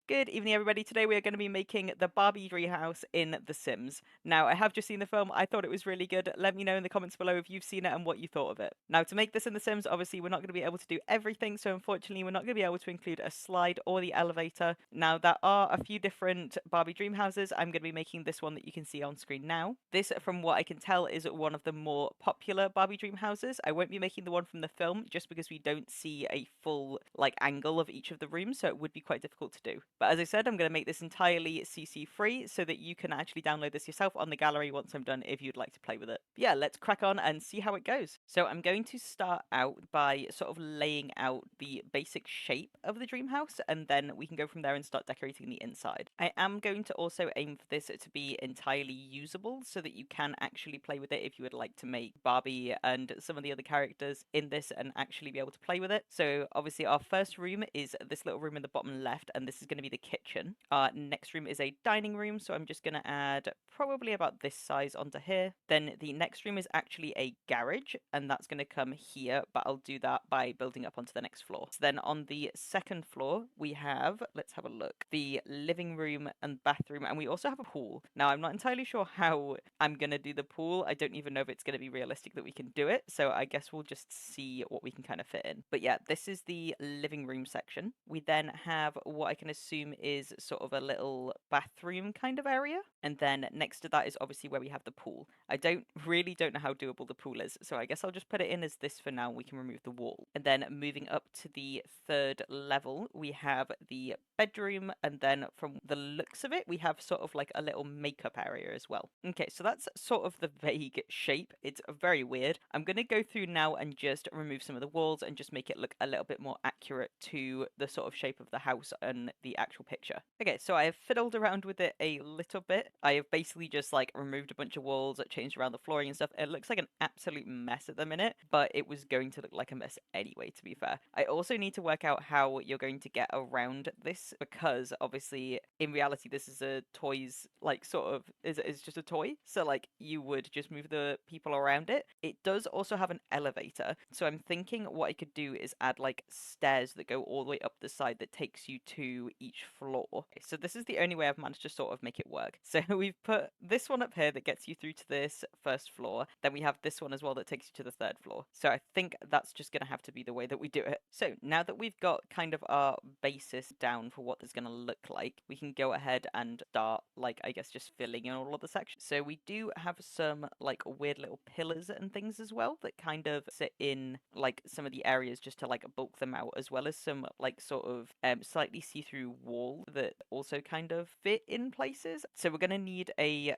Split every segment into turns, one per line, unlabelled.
Good evening, everybody. Today we are going to be making the Barbie treehouse in The Sims. Now, I have just seen the film. I thought it was really good. Let me know in the comments below if you've seen it and what you thought of it. Now, to make this in The Sims, obviously, we're not going to be able to do everything. So, unfortunately, we're not going to be able to include a slide or the elevator. Now, there are a few different Barbie dream houses. I'm going to be making this one that you can see on screen now. This, from what I can tell, is one of the more popular Barbie dream houses. I won't be making the one from the film just because we don't see a full, angle of each of the rooms. So, it would be quite difficult to do. But as I said, I'm going to make this entirely CC free so that you can actually download this yourself on the gallery once I'm done if you'd like to play with it. But yeah, let's crack on and see how it goes. So I'm going to start out by sort of laying out the basic shape of the dream house, and then we can go from there and start decorating the inside. I am going to also aim for this to be entirely usable so that you can actually play with it if you would like to make Barbie and some of the other characters in this and actually be able to play with it. So obviously our first room is this little room in the bottom left, and this is going to be the kitchen. Our next room is a dining room, so I'm just going to add probably about this size onto here. Then the next room is actually a garage, and that's going to come here, but I'll do that by building up onto the next floor. So then on the second floor, we have, let's have a look, the living room and bathroom, and we also have a pool. Now, I'm not entirely sure how I'm going to do the pool. I don't even know if it's going to be realistic that we can do it, so I guess we'll just see what we can kind of fit in. But yeah, this is the living room section. We then have what I can assume is sort of a little bathroom kind of area. And then next to that is obviously where we have the pool. I really don't know how doable the pool is, so I guess I'll just put it in as this for now. We can remove the wall. And then moving up to the third level, we have the bedroom, and then from the looks of it, we have sort of like a little makeup area as well. Okay, so that's sort of the vague shape. It's very weird. I'm going to go through now and just remove some of the walls and just make it look a little bit more accurate to the sort of shape of the house and the actual picture. Okay, so I have fiddled around with it a little bit. I have basically just removed a bunch of walls, changed around the flooring and stuff. It looks like an absolute mess at the minute, but it was going to look like a mess anyway, to be fair. I also need to work out how you're going to get around this, because obviously in reality this is a toys sort of is just a toy, so you would just move the people around it. It does also have an elevator, so I'm thinking what I could do is add stairs that go all the way up the side that takes you to each floor. Okay, so this is the only way I've managed to sort of make it work. So we've put this one up here that gets you through to this first floor. Then we have this one as well that takes you to the third floor. So I think that's just going to have to be the way that we do it. So now that we've got kind of our basis down for what this is going to look like, we can go ahead and start, I guess, just filling in all of the sections. So we do have some weird little pillars and things as well that kind of sit in some of the areas just to bulk them out, as well as some sort of slightly see-through wall that also kind of fit in places. So we're going to need a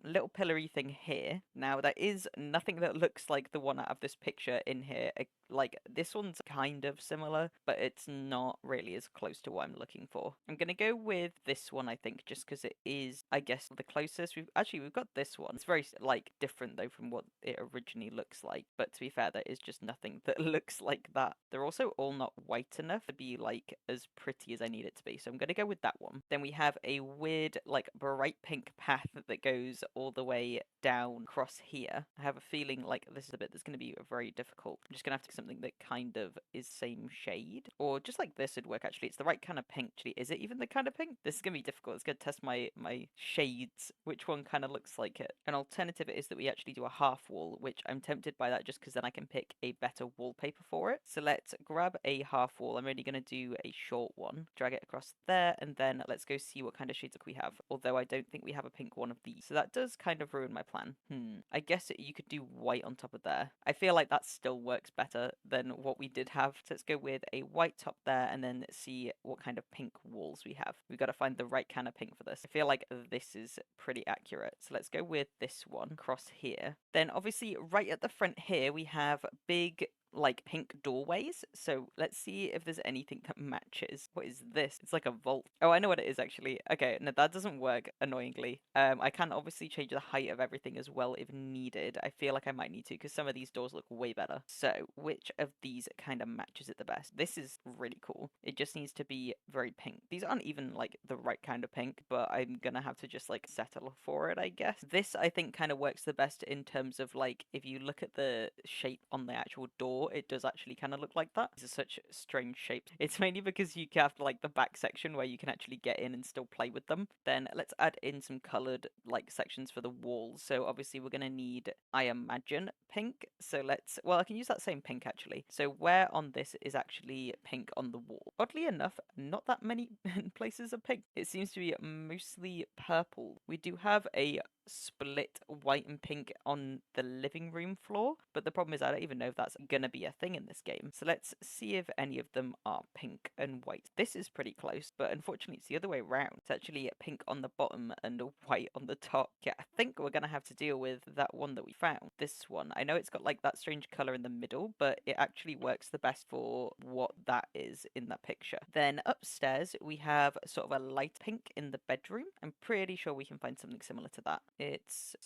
little pillory thing here. Now there is nothing that looks like the one out of this picture in here. This one's kind of similar, but it's not really as close to what I'm looking for. I'm gonna go with this one, I think, just because it is, I guess, the closest. We've got this one. It's very different though from what it originally looks like. But to be fair, there is just nothing that looks like that. They're also all not white enough to be as pretty as I need it to be. So I'm gonna go with that one. Then we have a weird bright pink path that goes all the way down across here. I have a feeling this is a bit that's going to be very difficult. I'm just going to have to get something that kind of is same shade, or just this would work. Actually, it's the right kind of pink. Actually, is it even the kind of pink? This is going to be difficult. It's going to test my shades. Which one kind of looks like it? An alternative is that we actually do a half wall, which I'm tempted by that just because then I can pick a better wallpaper for it. So let's grab a half wall. I'm only going to do a short one, drag it across there, and then let's go see what kind of shades we have. Although I don't think we have a pink one of these, so that does kind of ruin my plan. I guess you could do white on top of there. I feel like that still works better than what we did have. So let's go with a white top there and then see what kind of pink walls we have. We've got to find the right kind of pink for this. I feel like this is pretty accurate. So let's go with this one across here. Then obviously right at the front here we have big pink doorways. So let's see if there's anything that matches. What is this? It's like a vault. Oh, I know what it is actually. Okay, no, that doesn't work, annoyingly. I can obviously change the height of everything as well if needed. I feel like I might need to because some of these doors look way better. So which of these kind of matches it the best? This is really cool. It just needs to be very pink. These aren't even the right kind of pink, but I'm gonna have to just settle for it, I guess. This I think kind of works the best in terms of if you look at the shape on the actual door, thought, it does actually kind of look like that. These are such strange shapes. It's mainly because you have like the back section where you can actually get in and still play with them. Then let's add in some colored like sections for the walls. So obviously we're going to need, I imagine, pink. So well, I can use that same pink actually. So where on this is actually pink on the wall? Oddly enough, not that many places are pink. It seems to be mostly purple. We do have a split white and pink on the living room floor, but the problem is I don't even know if that's gonna be a thing in this game. So let's see if any of them are pink and white. This is pretty close, but unfortunately it's the other way around. It's actually pink on the bottom and white on the top. Yeah, I think we're gonna have to deal with that one that we found. This one, I know it's got like that strange color in the middle, but it actually works the best for what that is in that picture. Then upstairs we have sort of a light pink in the bedroom. I'm pretty sure we can find something similar to that. It's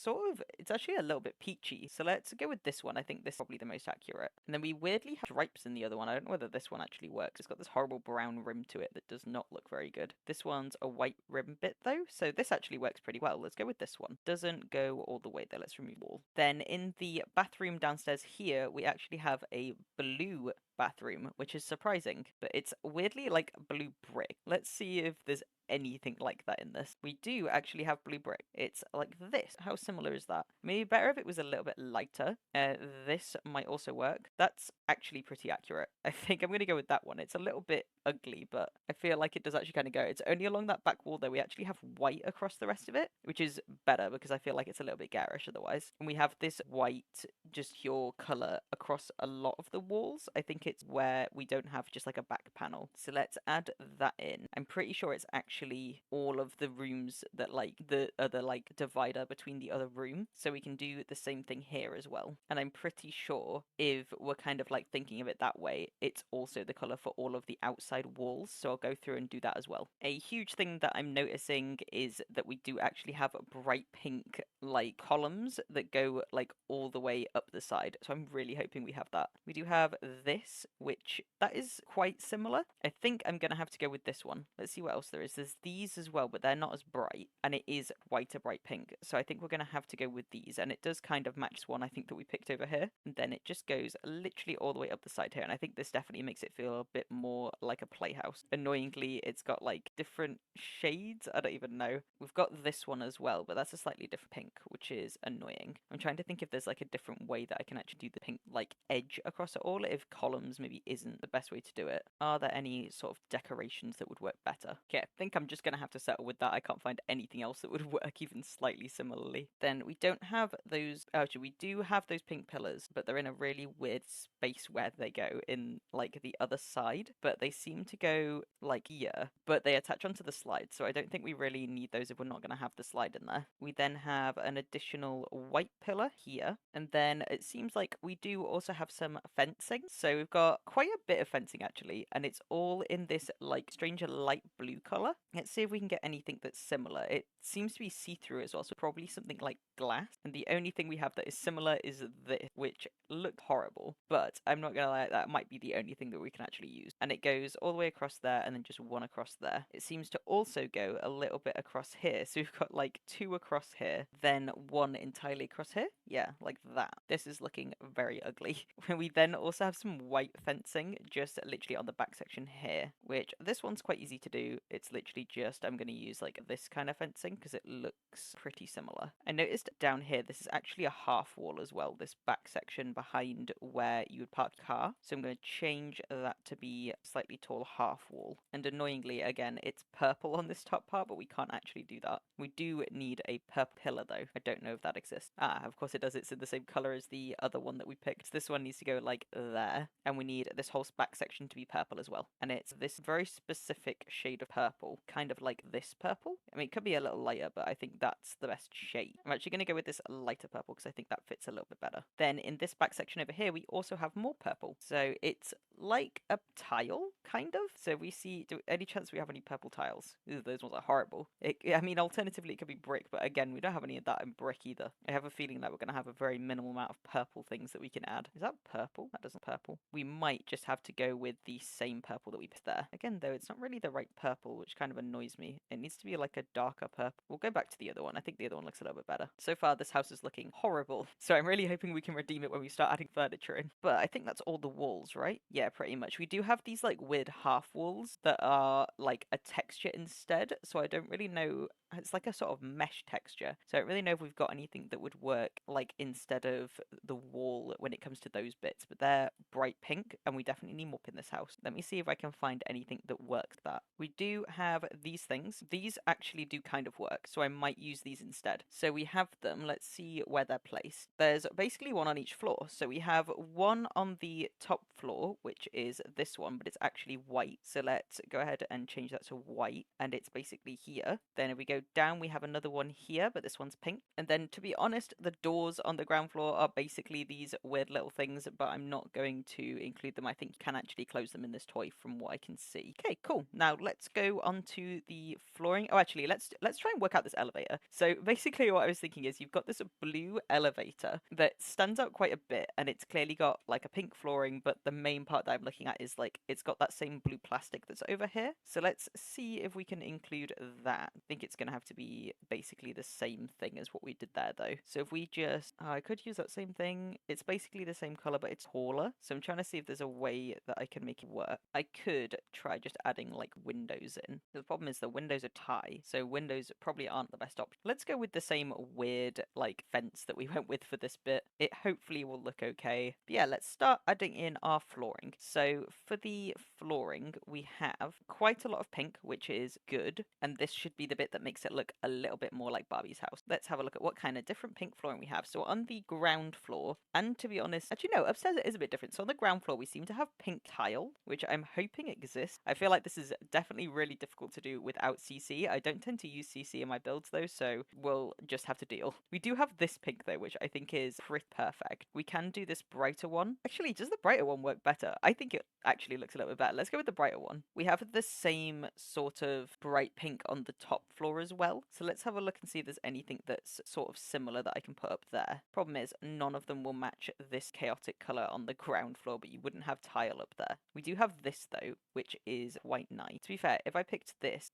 actually a little bit peachy. So let's go with this one. I think this is probably the most accurate. And then we weirdly have stripes in the other one. I don't know whether this one actually works. It's got this horrible brown rim to it that does not look very good. This one's a white rim bit though. So this actually works pretty well. Let's go with this one. Doesn't go all the way there. Let's remove wall. Then in the bathroom downstairs here, we actually have a blue bathroom, which is surprising, but it's weirdly like blue brick. Let's see if there's anything like that in this. We do actually have blue brick. It's like this. How similar is that? Maybe better if it was a little bit lighter. This might also work. That's actually pretty accurate. I think I'm going to go with that one. It's a little bit ugly, but I feel like it does actually kind of go. It's only along that back wall though. We actually have white across the rest of it, which is better because I feel like it's a little bit garish otherwise. And we have this white, just pure color across a lot of the walls. I think it's where we don't have just like a back panel. So let's add that in. I'm pretty sure it's actually all of the rooms that like the other like divider between the other room. So we can do the same thing here as well. And I'm pretty sure if we're kind of like thinking of it that way, it's also the color for all of the outside walls. So I'll go through and do that as well. A huge thing that I'm noticing is that we do actually have bright pink like columns that go like all the way up the side. So I'm really hoping we have that. We do have this, which that is quite similar. I think I'm gonna have to go with this one. Let's see what else there is. There's these as well, but they're not as bright, and it is quite a bright pink. So I think we're gonna have to go with these, and it does kind of match one I think that we picked over here. And then it just goes literally all the way up the side here, and I think this definitely makes it feel a bit more like a playhouse. Annoyingly, it's got like different shades. I don't even know. We've got this one as well, but that's a slightly different pink, which is annoying. I'm trying to think if there's like a different way that I can actually do the pink like edge across it all, if columns maybe isn't the best way to do it. Are there any sort of decorations that would work better? Okay, I think I'm just gonna have to settle with that. I can't find anything else that would work even slightly similarly. Then we don't have those, actually we do have those pink pillars, but they're in a really weird space where they go in like the other side, but they seem to go like here, but they attach onto the slide, so I don't think we really need those if we're not going to have the slide in there. We then have an additional white pillar here, and then it seems like we do also have some fencing. So we've got quite a bit of fencing actually, and it's all in this like strange light blue color. Let's see if we can get anything that's similar. It seems to be see-through as well, so probably something like glass. And the only thing we have that is similar is this, which looked horrible, but I'm not gonna lie, that might be the only thing that we can actually use. And it goes all the way across there and then just one across there. It seems to also go a little bit across here. So we've got like two across here, then one entirely across here. Yeah, like that. This is looking very ugly. We then also have some white fencing just literally on the back section here, which this one's quite easy to do. It's literally just, I'm going to use like this kind of fencing because it looks pretty similar. I noticed down here, this is actually a half wall as well, this back section behind where you would park your car. So I'm going to change that to be a slightly tall half wall. And annoyingly, again, it's purple on this top part, but we can't actually do that. We do need a purple pillar though. I don't know if that exists. Ah, of course it does. It's in the same color as the other one that we picked. This one needs to go like there. And we need this whole back section to be purple as well. And it's this very specific shade of purple, kind of like this purple. I mean, it could be a little lighter, but I think that's the best shade. I'm actually going to go with this lighter purple because I think that fits a little bit better. Then in this back section over here, we also have more purple. So it's like a tile, kind kind of. So we see, any chance we have any purple tiles? Ew, those ones are horrible. I mean, alternatively, it could be brick, but again, we don't have any of that in brick either. I have a feeling that we're going to have a very minimal amount of purple things that we can add. Is that purple? That doesn't purple. We might just have to go with the same purple that we put there. Again, though, it's not really the right purple, which kind of annoys me. It needs to be like a darker purple. We'll go back to the other one. I think the other one looks a little bit better. So far, this house is looking horrible. So I'm really hoping we can redeem it when we start adding furniture in. But I think that's all the walls, right? Yeah, pretty much. We do have these like weird half walls that are like a texture instead. So I don't really know. It's like a sort of mesh texture. So I don't really know if we've got anything that would work like instead of the wall when it comes to those bits. But they're bright pink and we definitely need more in this house. Let me see if I can find anything that works that. We do have these things. These actually do kind of work. So I might use these instead. So we have them. Let's see where they're placed. There's basically one on each floor. So we have one on the top floor, which is this one, but it's actually white. So let's go ahead and change that to white. And it's basically here. Then if we go down, we have another one here, but this one's pink. And then to be honest, the doors on the ground floor are basically these weird little things, but I'm not going to include them. I think you can actually close them in this toy from what I can see. Okay, cool. Now let's go on to the flooring. Oh, actually, let's try and work out this elevator. So basically what I was thinking is you've got this blue elevator that stands out quite a bit, and it's clearly got like a pink flooring, but the main part that I'm looking at is like it's got that same blue plastic that's over here. So let's see if we can include that. I think it's going to have to be basically the same thing as what we did there though. So if we just, I could use that same thing. It's basically the same color, but it's taller. So I'm trying to see if there's a way that I can make it work. I could try just adding like windows in. The problem is the windows are tie, so windows probably aren't the best option. Let's go with the same weird like fence that we went with for this bit. It hopefully will look okay. But yeah, let's start adding in our flooring. So for the flooring, we have quite a lot of pink, which is good. And this should be the bit that makes it look a little bit more like Barbie's house. Let's have a look at what kind of different pink flooring we have. So on the ground floor, and to be honest, actually no, upstairs it is a bit different. So on the ground floor, we seem to have pink tile, which I'm hoping exists. I feel like this is definitely really difficult to do without CC. I don't tend to use CC in my builds though, so we'll just have to deal. We do have this pink though, which I think is pretty perfect. We can do this brighter one. Actually, does the brighter one work better? I think it actually looks a little bit better. Let's go with the brighter one. We have the same sort of bright pink on the top floor as well. So let's have a look and see if there's anything that's sort of similar that I can put up there. Problem is, none of them will match this chaotic color on the ground floor, but you wouldn't have tile up there. We do have this though, which is white night. To be fair, if I picked this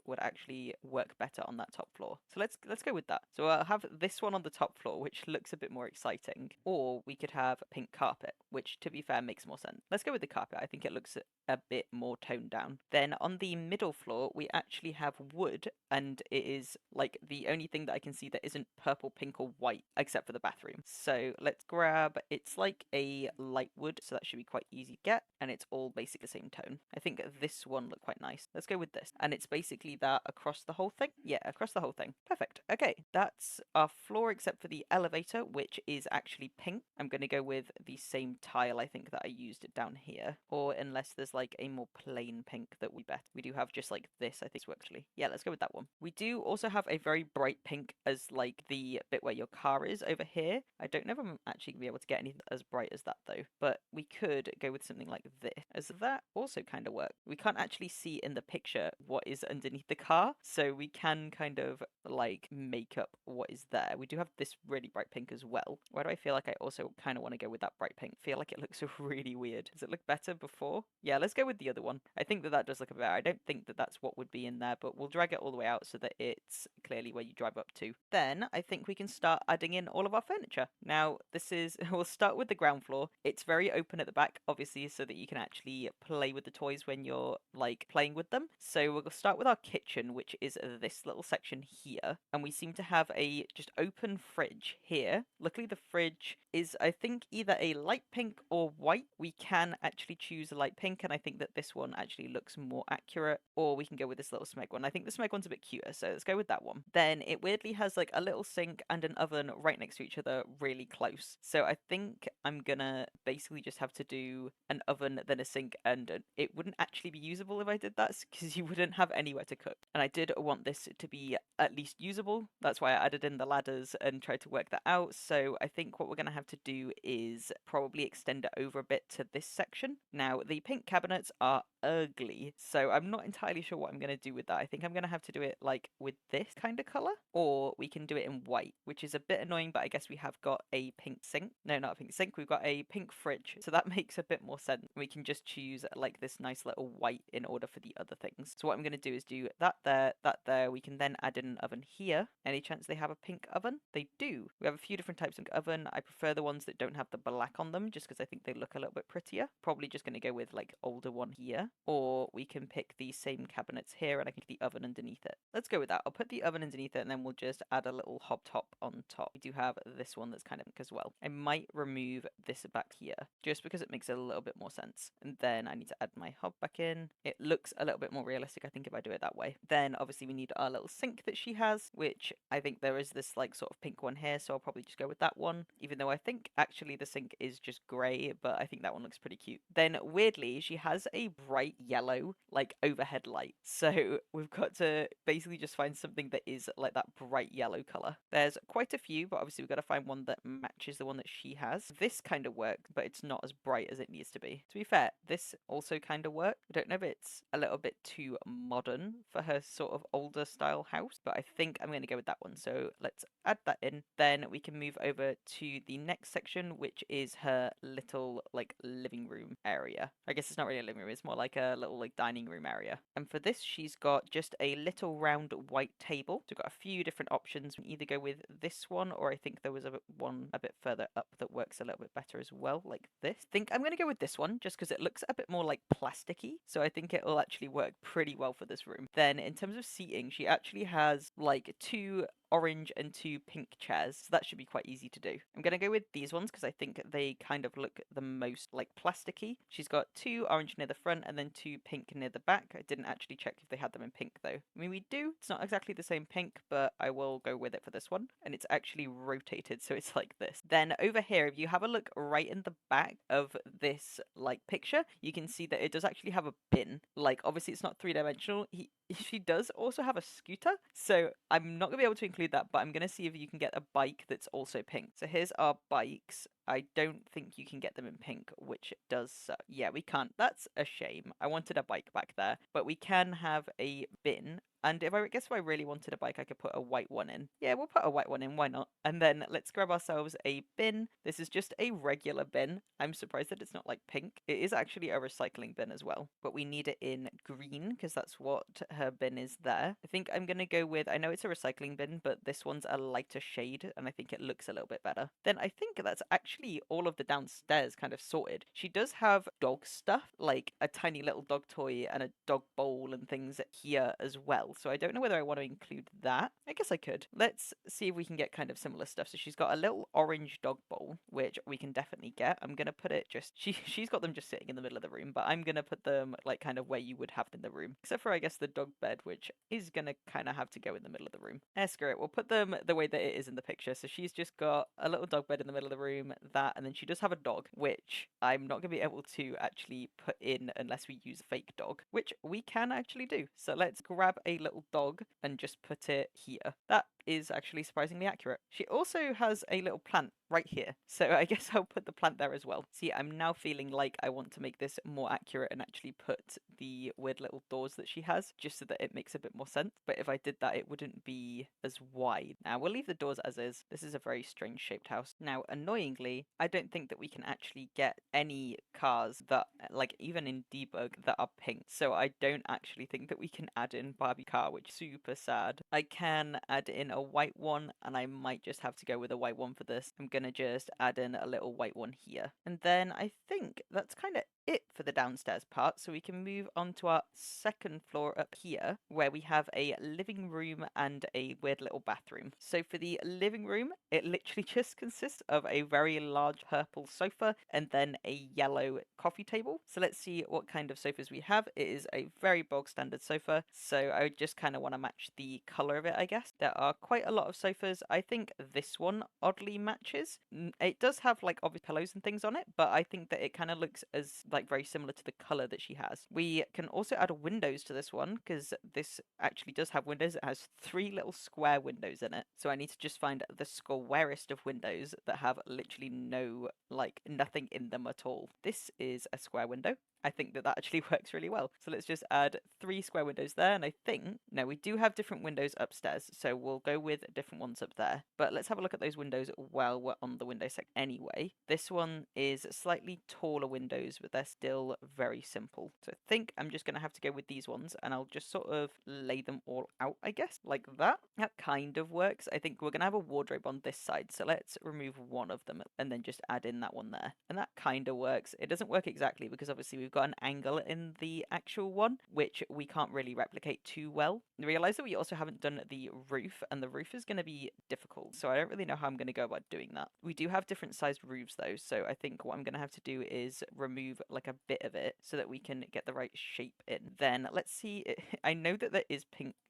would actually work better on that top floor. So let's go with that. So I'll have this one on the top floor, which looks a bit more exciting. Or we could have pink carpet, which to be fair makes more sense. Let's go with the carpet. I think it looks a bit more toned down. Then on the middle floor, we actually have wood, and it is like the only thing that I can see that isn't purple, pink, or white, except for the bathroom. So let's grab, it's like a light wood, so that should be quite easy to get, and it's all basically the same tone. I think this one looked quite nice. Let's go with this. And it's basically that across the whole thing. Yeah, across the whole thing. Perfect. Okay, that's our floor except for the elevator, which is actually pink. I'm going to go with the same tile, I think, that I used down here. Or unless there's like a more plain pink that we bet. We do have just like this, I think, actually. Yeah, let's go with that one. We do also have a very bright pink as like the bit where your car is over here. I don't know if I'm actually going to be able to get anything as bright as that though, but we could go with something like this, as that also kind of work. We can't actually see in the picture what is underneath the car, so we can kind of like make up what is there. We do have this really bright pink as well. Why do I feel like I also kind of want to go with that bright pink? I feel like it looks really weird. Does it look better before? Yeah, let's go with the other one. I think that does look a bit better. I don't think that that's what would be in there, but we'll drag it all the way out so that it's clearly where you drive up to. Then I think we can start adding in all of our furniture. Now, this is, we'll start with the ground floor. It's very open at the back, obviously, so that you can actually play with the toys when you're like playing with them. So we'll start with our kitchen, which is this little section here. And we seem to have a just open fridge here. Luckily, the fridge is, I think, either a light pink or white. We can actually choose a light pink, and I think that this one actually looks more accurate, or we can go with this little Smeg one. I think the Smeg one's a bit cuter, so let's go with that one. Then it weirdly has like a little sink and an oven right next to each other, really close. So I think I'm gonna basically just have to do an oven, then a sink, and it wouldn't actually be usable if I did that, because you wouldn't have anywhere to cook. And I did want this to be at least usable. That's why I added in the ladders and tried to work that out. So I think what we're gonna have to do is probably extend it over a bit to this section. Now, the pink cabinets are ugly. So I'm not entirely sure what I'm going to do with that. I think I'm going to have to do it like with this kind of color, or we can do it in white, which is a bit annoying, but I guess we have got a pink sink. No, not a pink sink. We've got a pink fridge. So that makes a bit more sense. We can just choose like this nice little white in order for the other things. So what I'm going to do is do that there, that there. We can then add in an oven here. Any chance they have a pink oven? They do. We have a few different types of oven. I prefer the ones that don't have the black on them just because I think they look a little bit prettier. Probably just going to go with like older one here, or we can pick the same cabinets here and I can pick the oven underneath it. Let's go with that. I'll put the oven underneath it and then we'll just add a little hob top on top. We do have this one that's kind of pink as well. I might remove this back here just because it makes a little bit more sense. And then I need to add my hob back in. It looks a little bit more realistic, I think, if I do it that way. Then obviously we need our little sink that she has, which I think there is this like sort of pink one here, so I'll probably just go with that one, even though I think actually the sink is just grey, but I think that one looks pretty cute. Then weirdly, she has a bright yellow like overhead light, so we've got to basically just find something that is like that bright yellow color. There's quite a few, but obviously we've got to find one that matches the one that she has. This kind of works, but it's not as bright as it needs to be. To be fair, this also kind of works. I don't know if it's a little bit too modern for her sort of older style house, but I think I'm going to go with that one. So let's add that in. Then we can move over to the next section, which is her little like living room area. I guess it's not really a living room, it's more like a little like dining room area. And for this, she's got just a little round white table. So we've got a few different options. We can either go with this one, or I think there was one a bit further up that works a little bit better as well, like this. I think I'm going to go with this one just because it looks a bit more like plasticky. So I think it will actually work pretty well for this room. Then in terms of seating, she actually has like two orange and two pink chairs, so that should be quite easy to do. I'm going to go with these ones because I think they kind of look the most like plasticky. She's got two orange near the front and then two pink near the back. I didn't actually check if they had them in pink though. I mean, we do. It's not exactly the same pink, but I will go with it for this one. And it's actually rotated, so it's like this. Then over here, if you have a look right in the back of this like picture, you can see that it does actually have a bin. Like obviously it's not three-dimensional. She does also have a scooter, so I'm not going to be able to include that, but I'm going to see if you can get a bike that's also pink. So here's our bikes. I don't think you can get them in pink, which does suck. Yeah, we can't. That's a shame. I wanted a bike back there, but we can have a bin. And if I really wanted a bike, I could put a white one in. Yeah, we'll put a white one in, why not? And then let's grab ourselves a bin. This is just a regular bin. I'm surprised that it's not like pink. It is actually a recycling bin as well, but we need it in green because that's what her bin is there. I think I'm going to go with, I know it's a recycling bin, but this one's a lighter shade and I think it looks a little bit better. Then I think that's actually all of the downstairs kind of sorted. She does have dog stuff, like a tiny little dog toy and a dog bowl and things here as well. So I don't know whether I want to include that. I guess I could. Let's see if we can get kind of similar stuff. So she's got a little orange dog bowl, which we can definitely get. I'm going to put it just, she's got them just sitting in the middle of the room, but I'm going to put them like kind of where you would have them in the room. Except for, I guess, the dog bed, which is going to kind of have to go in the middle of the room. Screw it. We'll put them the way that it is in the picture. So she's just got a little dog bed in the middle of the room, that, and then she does have a dog, which I'm not going to be able to actually put in unless we use a fake dog, which we can actually do. So let's grab a little dog and just put it here. That is actually surprisingly accurate. She also has a little plant right here, so I guess I'll put the plant there as well. See, I'm now feeling like I want to make this more accurate and actually put the weird little doors that she has, just so that it makes a bit more sense. But if I did that, it wouldn't be as wide. Now, we'll leave the doors as is. This is a very strange shaped house. Now, annoyingly, I don't think that we can actually get any cars that, like, even in debug, that are pink. So I don't actually think that we can add in Barbie car, which is super sad. I can add in a white one, and I might just have to go with a white one for this. I'm gonna just add in a little white one here. And then I think that's kind of it for the downstairs part, so we can move on to our second floor up here, where we have a living room and a weird little bathroom. So for the living room, it literally just consists of a very large purple sofa and then a yellow coffee table. So let's see what kind of sofas we have. It is a very bog standard sofa, so I just kind of want to match the color of it, I guess. There are quite a lot of sofas. I think this one oddly matches. It does have like obvious pillows and things on it, but I think that it kind of looks as like very similar to the color that she has. We can also add windows to this one because this actually does have windows. It has 3 little square windows in it. So I need to just find the squarest of windows that have literally no, like nothing in them at all. This is a square window. I think that actually works really well. So let's just add 3 square windows there. And I think, no, we do have different windows upstairs. So we'll go with different ones up there. But let's have a look at those windows while we're on the window section anyway. This one is slightly taller windows, but they're still very simple. So I think I'm just going to have to go with these ones, and I'll just sort of lay them all out, I guess, like that. That kind of works. I think we're going to have a wardrobe on this side. So let's remove one of them and then just add in that one there. And that kind of works. It doesn't work exactly because obviously we've got an angle in the actual one, which we can't really replicate too well. I realize that we also haven't done the roof, and the roof is going to be difficult. So I don't really know how I'm going to go about doing that. We do have different sized roofs though. So I think what I'm going to have to do is remove like a bit of it so that we can get the right shape in. Then let's see. I know that there is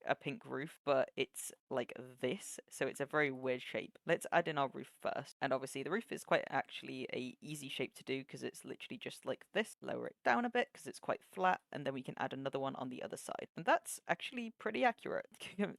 a pink roof, but it's like this. So it's a very weird shape. Let's add in our roof first. And obviously the roof is quite actually a easy shape to do because it's literally just like this. Lower it down a bit because it's quite flat, and then we can add another one on the other side. And that's actually pretty accurate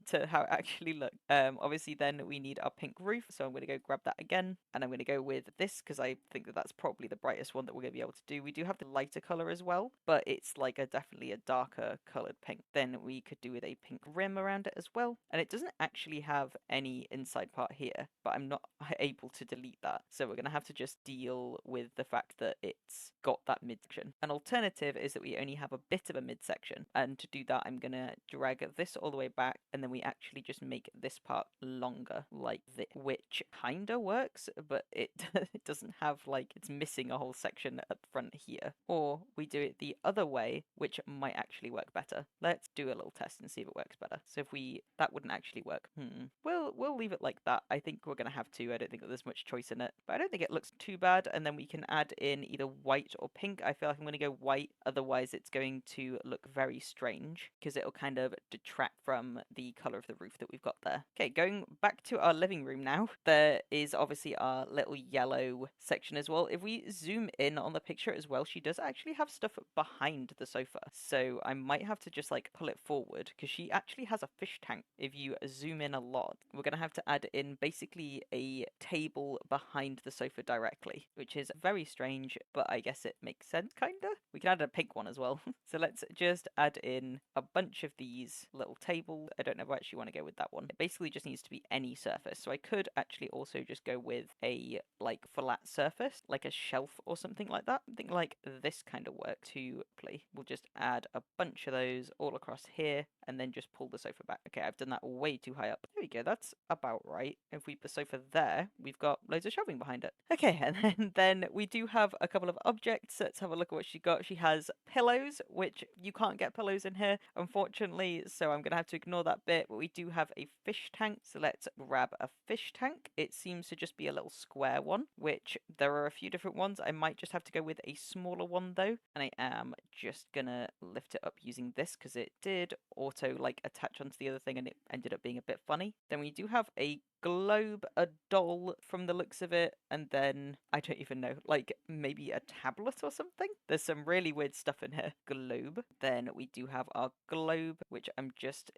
to how it actually looks. Obviously then we need our pink roof, so I'm going to go grab that again, and I'm going to go with this because I think that that's probably the brightest one that we're going to be able to do. We do have the lighter color as well, but it's like definitely a darker colored pink. Then we could do with a pink rim around it as well, and it doesn't actually have any inside part here, but I'm not able to delete that, so we're going to have to just deal with the fact that it's got that midsection. An alternative is that we only have a bit of a midsection, and to do that I'm going to drag this all the way back, and then we actually just make this part longer like this, which kinda works, but it doesn't have, like, it's missing a whole section at the front here. Or we do it the other way, which might actually work better. Let's do a little test and see if it works better. So if that wouldn't actually work. We'll leave it like that. I think we're gonna have to. I don't think that there's much choice in it, but I don't think it looks too bad. And then we can add in either white or pink. I feel like I'm gonna go white, otherwise it's going to look very strange because it'll kind of detract from the color of the roof that we've got there. Okay, going back to our living room now, there is obviously our little yellow section as well. If we zoom in on the picture as well, she does actually have stuff behind the sofa. So I might have to just like pull it forward because she actually has a fish tank. If you zoom in a lot, we're going to have to add in basically a table behind the sofa directly, which is very strange, but I guess it makes sense, kinda. We can add a pink one as well. So let's just add in a bunch of these little tables. I don't know if I actually want to go with that one. It basically just needs to be any surface. So I could actually also just go with a like flat surface, like a shelf or something like that. Something like this kind of work to play. We'll just add a bunch of those all across here and then just pull the sofa back. Okay, I've done that way too high up. There we go, that's about right. If we put the sofa there, we've got loads of shelving behind it. Okay, and then we do have a couple of objects. Let's have a look at what she got. She has pillows, which you can't get pillows in here, unfortunately, so I'm gonna have to ignore that bit, but we do have a fish tank, so let's grab a fish tank. It seems to just be a little square one, which there are a few different ones. I might just have to go with a smaller one though, and I am just gonna lift it up using this because it did auto like attach onto the other thing and it ended up being a bit funny. Then we do have a globe, a doll from the looks of it, and then I don't even know, like maybe a tablet or something. There's some really weird stuff in here. Globe. Then we do have our globe, which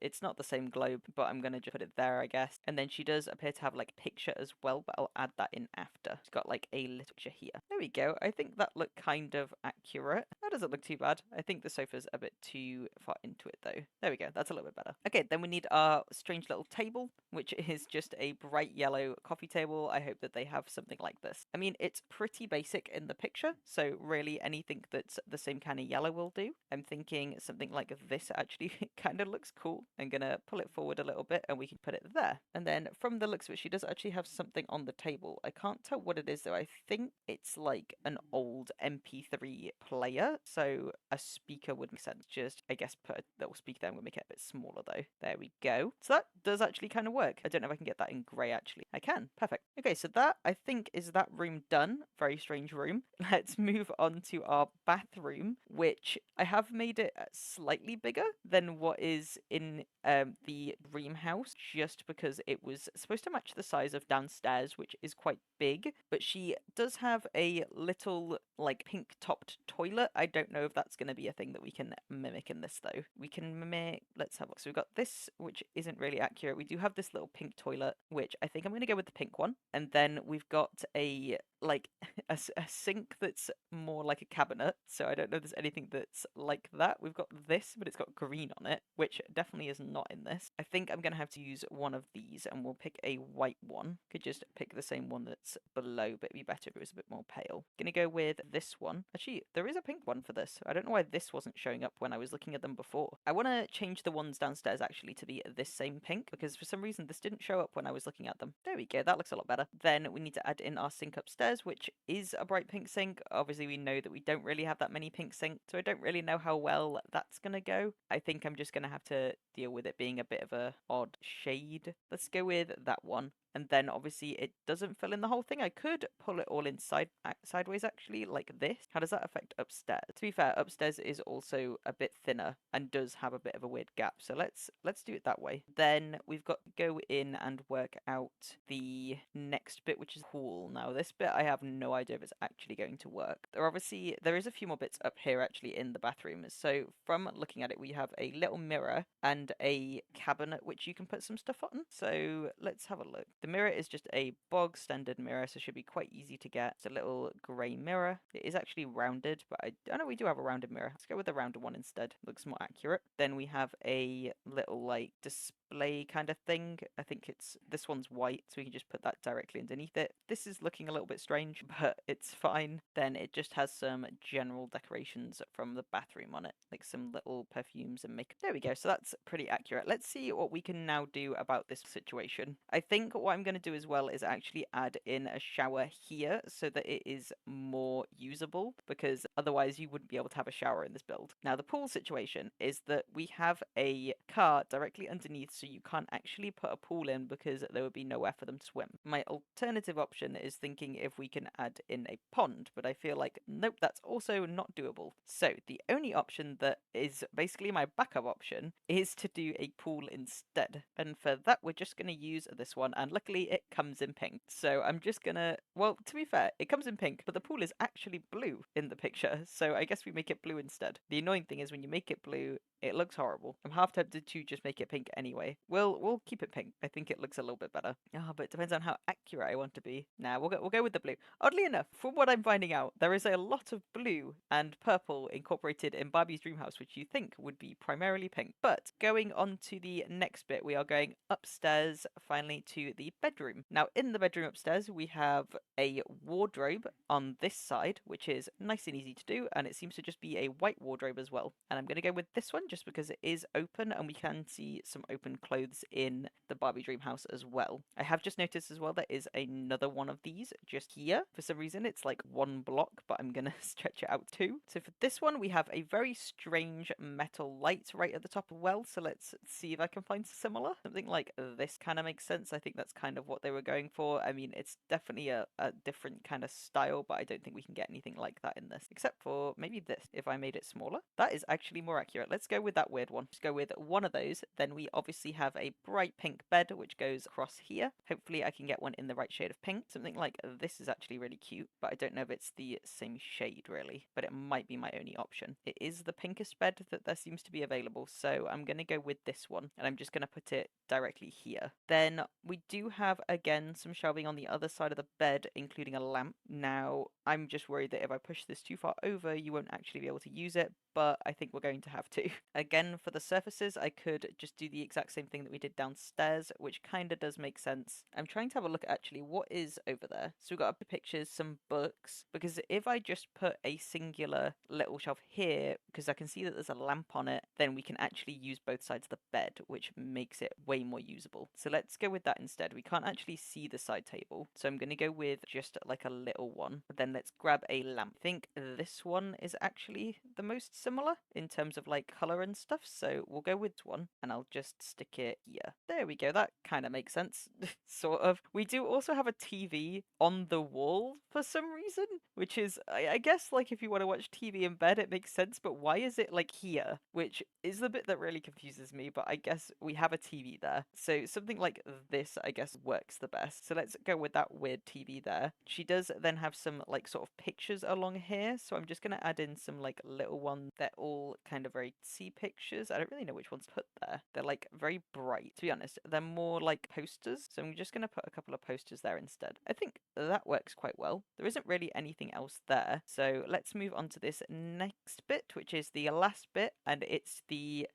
it's not the same globe, but I'm gonna just put it there, I guess. And then she does appear to have like a picture as well, but I'll add that in after. She's got like a little picture here. There we go. I think that looked kind of accurate. That doesn't look too bad. I think the sofa's a bit too far into it though. There we go. That's a little bit better. Okay, then we need our strange little table, which is just a bright yellow coffee table. I hope that they have something like this. I mean, it's pretty basic in the picture, so really anything that's the same kind of yellow will do. I'm thinking something like this actually kind of looks cool. I'm gonna pull it forward a little bit and we can put it there. And then from the looks of it, she does actually have something on the table. I can't tell what it is though. I think it's like an old MP3 player, so a speaker would make sense. Just, I guess, put a little speaker there. I'm gonna make it a bit smaller though. There we go. So that does actually kind of work. I don't know if I can get that in grey actually. I can. Perfect. Okay, so that I think is that room done. Very strange room. Let's move on to our bathroom, which I have made it slightly bigger than what is in the dream house, just because it was supposed to match the size of downstairs, which is quite big, but she does have a little like pink topped toilet. I don't know if that's going to be a thing that we can mimic in this though. We can mimic, let's have a look. So we've got this, which isn't really accurate. We do have this little pink toilet, which I think I'm going to go with the pink one. And then we've got a like a sink that's more like a cabinet. So I don't know if there's anything that's like that. We've got this, but it's got green on it, which definitely is not in this. I think I'm going to have to use one of these, and we'll pick a white one. Could just pick the same one that's below, but it'd be better if it was a bit more pale. Gonna go with this one. Actually, there is a pink one for this. I don't know why this wasn't showing up when I was looking at them before. I want to change the ones downstairs actually to be this same pink, because for some reason this didn't show up when I was looking at them. There we go, that looks a lot better. Then we need to add in our sink upstairs, which is a bright pink sink. Obviously we know that we don't really have that many pink sinks, so I don't really know how well that's gonna go. I think I'm just gonna have to deal with it being a bit of a odd shade. Let's go with that one. And then obviously it doesn't fill in the whole thing. I could pull it all inside sideways actually, like this. How does that affect upstairs? To be fair, upstairs is also a bit thinner and does have a bit of a weird gap. So let's do it that way. Then we've got to go in and work out the next bit, which is pool. Now this bit I have no idea if it's actually going to work. There is a few more bits up here actually in the bathroom. So from looking at it, we have a little mirror and a cabinet which you can put some stuff on. So let's have a look. The mirror is just a bog standard mirror, so it should be quite easy to get. It's a little grey mirror. It is actually rounded, but I don't know, we do have a rounded mirror. Let's go with the rounded one instead. Looks more accurate. Then we have a little like display kind of thing. I think this one's white, so we can just put that directly underneath it. This is looking a little bit strange, but it's fine. Then it just has some general decorations from the bathroom on it, like some little perfumes and makeup. There we go, so that's pretty accurate. Let's see what we can now do about this situation. I think what I'm going to do as well is actually add in a shower here so that it is more usable, because otherwise you wouldn't be able to have a shower in this build. Now the pool situation is that we have a car directly underneath, so you can't actually put a pool in because there would be nowhere for them to swim. My alternative option is thinking if we can add in a pond, but I feel like nope, that's also not doable. So the only option that is basically my backup option is to do a pool instead, and for that we're just going to use this one, and luckily it comes in pink. So I'm just gonna, well, to be fair, it comes in pink, but the pool is actually blue in the picture, so I guess we make it blue instead. The annoying thing is when you make it blue, it looks horrible. I'm half tempted to just make it pink anyway. We'll keep it pink. I think it looks a little bit better. But it depends on how accurate I want to be. Nah, we'll go with the blue. Oddly enough, from what I'm finding out, there is a lot of blue and purple incorporated in Barbie's dream house, which you think would be primarily pink. But going on to the next bit, we are going upstairs, finally to the bedroom. Now in the bedroom upstairs, we have a wardrobe on this side, which is nice and easy to do, and it seems to just be a white wardrobe as well. And I'm going to go with this one just because it is open and we can see some open clothes in the Barbie dream house as well. I have just noticed as well there is another one of these just here. For some reason it's like one block, but I'm gonna stretch it out too. So for this one we have a very strange metal light right at the top as well, so let's see if I can find similar. Something like this kind of makes sense. I think that's kind of what they were going for. I mean, it's definitely a different kind of style, but I don't think we can get anything like that in this, except for maybe this. If I made it smaller, that is actually more accurate. Let's go with that weird one. Just go with one of those. Then we obviously have a bright pink bed which goes across here. Hopefully I can get one in the right shade of pink. Something like this is actually really cute, but I don't know if it's the same shade really, but it might be my only option. It is the pinkest bed that there seems to be available, so I'm going to go with this one, and I'm just going to put it directly here. Then we do have again some shelving on the other side of the bed, including a lamp. Now I'm just worried that if I push this too far over you won't actually be able to use it, but I think we're going to have to. Again, for the surfaces, I could just do the exact same thing that we did downstairs, which kind of does make sense. I'm trying to have a look at actually what is over there. So we've got up pictures, some books, because if I just put a singular little shelf here, because I can see that there's a lamp on it, then we can actually use both sides of the bed, which makes it way more usable. So let's go with that instead. We can't actually see the side table, so I'm going to go with just like a little one. But then let's grab a lamp. I think this one is actually the most similar in terms of like color and stuff, so we'll go with one and I'll just stick it here. There we go, that kind of makes sense. Sort of. We do also have a TV on the wall for some reason, which is I guess like if you want to watch TV in bed it makes sense, but why is it like here, which is the bit that really confuses me. But I guess we have a TV there, so something like this I guess works the best. So let's go with that weird TV there. She does then have some like sort of pictures along here, so I'm just going to add in some like little ones. They're all kind of very Barbie pictures. I don't really know which ones to put there. They're like very bright, to be honest. They're more like posters, so I'm just going to put a couple of posters there instead. I think that works quite well. There isn't really anything else there, so let's move on to this next bit, which is the last bit, and it's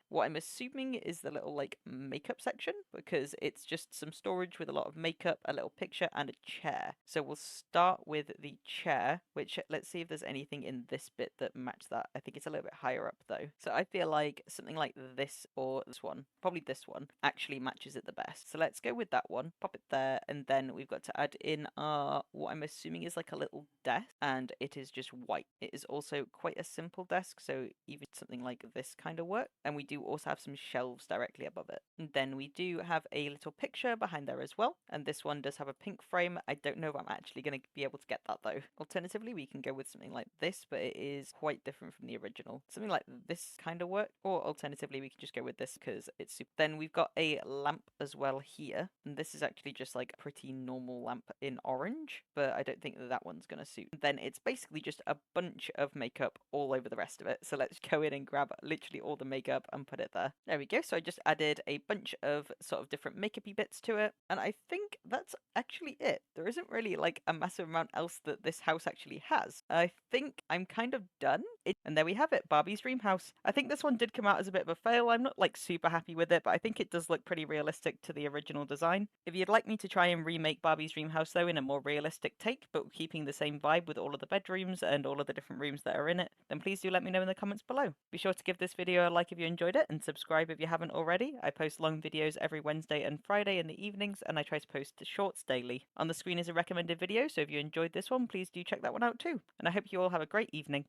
what I'm assuming is the little like makeup section, because it's just some storage with a lot of makeup, a little picture, and a chair. So we'll start with the chair, which let's see if there's anything in this bit that match that. I think it's a little bit higher up though. So I feel like something like this or this one, probably this one, actually matches it the best. So let's go with that one, pop it there, and then we've got to add in our, what I'm assuming is like a little desk, and it is just white. It is also quite a simple desk, so even something like this kind of work. And we do also have some shelves directly above it. And then we do have a little picture behind there as well, and this one does have a pink frame. I don't know if I'm actually going to be able to get that though. Alternatively, we can go with something like this, but it is quite different from the original. Something like this kind of work, or alternatively, we can just go with this because it's super. Then we've got a lamp as well here, and this is actually just like a pretty normal lamp in orange, but I don't think that one's going to suit. Then it's basically just a bunch of makeup all over the rest of it. So let's go in and grab literally all the makeup and put it there. There we go. So I just added a bunch of sort of different makeup-y bits to it, and I think that's actually it. There isn't really like a massive amount else that this house actually has. I think I'm kind of done. And there we have it, Barbie's dream house. I think this one did come out as a bit of a fail. I'm not like super happy with it, but I think it does look pretty realistic to the original design. If you'd like me to try and remake Barbie's dream house though in a more realistic take, but keeping the same vibe with all of the bedrooms and all of the different rooms that are in it, then please do let me know in the comments below. Be sure to give this video a like if you enjoyed it, and subscribe if you haven't already. I post long videos every Wednesday and Friday in the evenings, and I try to post shorts daily. On the screen is a recommended video, so if you enjoyed this one, please do check that one out too. And I hope you all have a great evening.